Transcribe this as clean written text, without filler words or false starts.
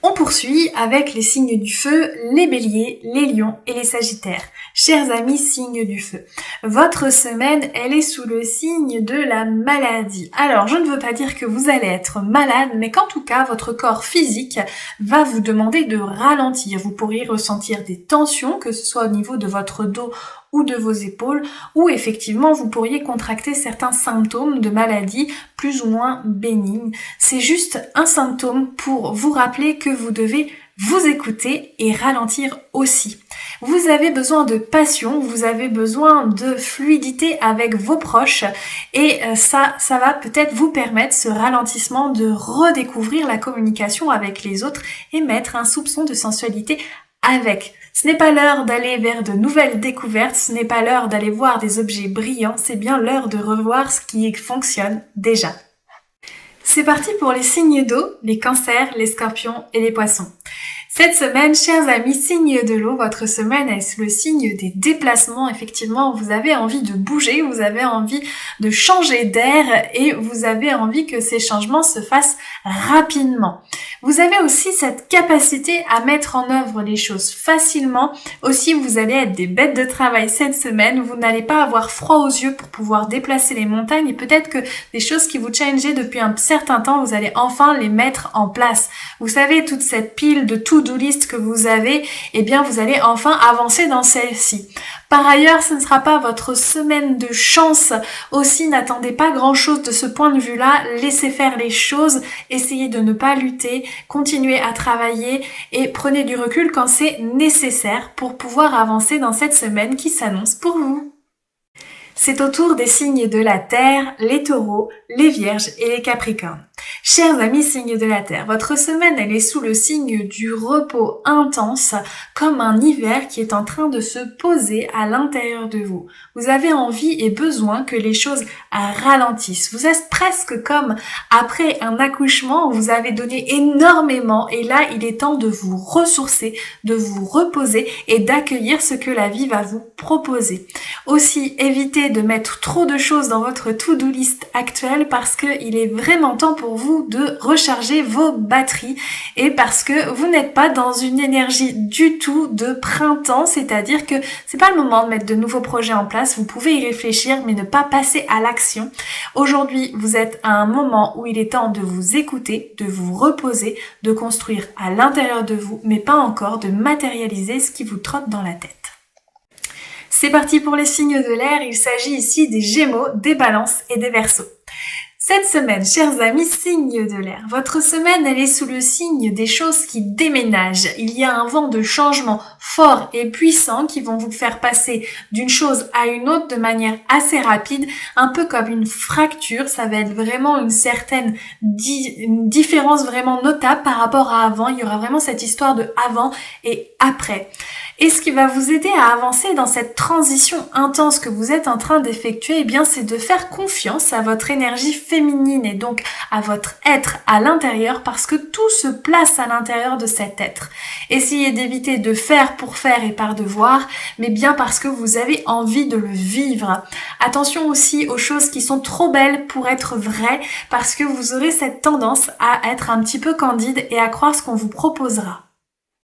On poursuit avec les signes du feu, les béliers, les lions et les sagittaires. Chers amis signes du feu, votre semaine, elle est sous le signe de la maladie. Alors, je ne veux pas dire que vous allez être malade, mais qu'en tout cas, votre corps physique va vous demander de ralentir. Vous pourriez ressentir des tensions, que ce soit au niveau de votre dos ou de vos épaules, ou effectivement vous pourriez contracter certains symptômes de maladie plus ou moins bénignes. C'est juste un symptôme pour vous rappeler que vous devez vous écouter et ralentir aussi. Vous avez besoin de passion, vous avez besoin de fluidité avec vos proches et ça va peut-être vous permettre ce ralentissement de redécouvrir la communication avec les autres et mettre un soupçon de sensualité avec. Ce n'est pas l'heure d'aller vers de nouvelles découvertes, ce n'est pas l'heure d'aller voir des objets brillants, c'est bien l'heure de revoir ce qui fonctionne déjà. C'est parti pour les signes d'eau, les cancers, les scorpions et les poissons. Cette semaine, chers amis, signe de l'eau, votre semaine est le signe des déplacements. Effectivement, vous avez envie de bouger, vous avez envie de changer d'air et vous avez envie que ces changements se fassent rapidement. Vous avez aussi cette capacité à mettre en œuvre les choses facilement. Aussi, vous allez être des bêtes de travail cette semaine. Vous n'allez pas avoir froid aux yeux pour pouvoir déplacer les montagnes et peut-être que des choses qui vous challengeaient depuis un certain temps, vous allez enfin les mettre en place. Vous savez, toute cette pile de to-do list que vous avez, eh bien, vous allez enfin avancer dans celle-ci. Par ailleurs, ce ne sera pas votre semaine de chance. Aussi, n'attendez pas grand-chose de ce point de vue-là. Laissez faire les choses. Essayez de ne pas lutter. Continuez à travailler et prenez du recul quand c'est nécessaire pour pouvoir avancer dans cette semaine qui s'annonce pour vous. C'est au tour des signes de la Terre, les taureaux, les vierges et les capricornes. Chers amis signes de la Terre, votre semaine elle est sous le signe du repos intense, comme un hiver qui est en train de se poser à l'intérieur de vous. Vous avez envie et besoin que les choses ralentissent. Vous êtes presque comme après un accouchement où vous avez donné énormément et là il est temps de vous ressourcer, de vous reposer et d'accueillir ce que la vie va vous proposer. Aussi, évitez de mettre trop de choses dans votre to-do list actuelle parce qu'il est vraiment temps pour vous de recharger vos batteries et parce que vous n'êtes pas dans une énergie du tout de printemps, c'est-à-dire que c'est pas le moment de mettre de nouveaux projets en place, vous pouvez y réfléchir mais ne pas passer à l'action. Aujourd'hui, vous êtes à un moment où il est temps de vous écouter, de vous reposer, de construire à l'intérieur de vous, mais pas encore de matérialiser ce qui vous trotte dans la tête. C'est parti pour les signes de l'air, il s'agit ici des Gémeaux, des Balances et des Verseaux. Cette semaine, chers amis, signe de l'air, votre semaine, elle est sous le signe des choses qui déménagent. Il y a un vent de changement fort et puissant qui vont vous faire passer d'une chose à une autre de manière assez rapide, un peu comme une fracture. Ça va être vraiment une certaine une différence vraiment notable par rapport à avant. Il y aura vraiment cette histoire de avant et après. Et ce qui va vous aider à avancer dans cette transition intense que vous êtes en train d'effectuer, eh bien, c'est de faire confiance à votre énergie féminine et donc à votre être à l'intérieur parce que tout se place à l'intérieur de cet être. Essayez d'éviter de faire pour faire et par devoir, mais bien parce que vous avez envie de le vivre. Attention aussi aux choses qui sont trop belles pour être vraies parce que vous aurez cette tendance à être un petit peu candide et à croire ce qu'on vous proposera.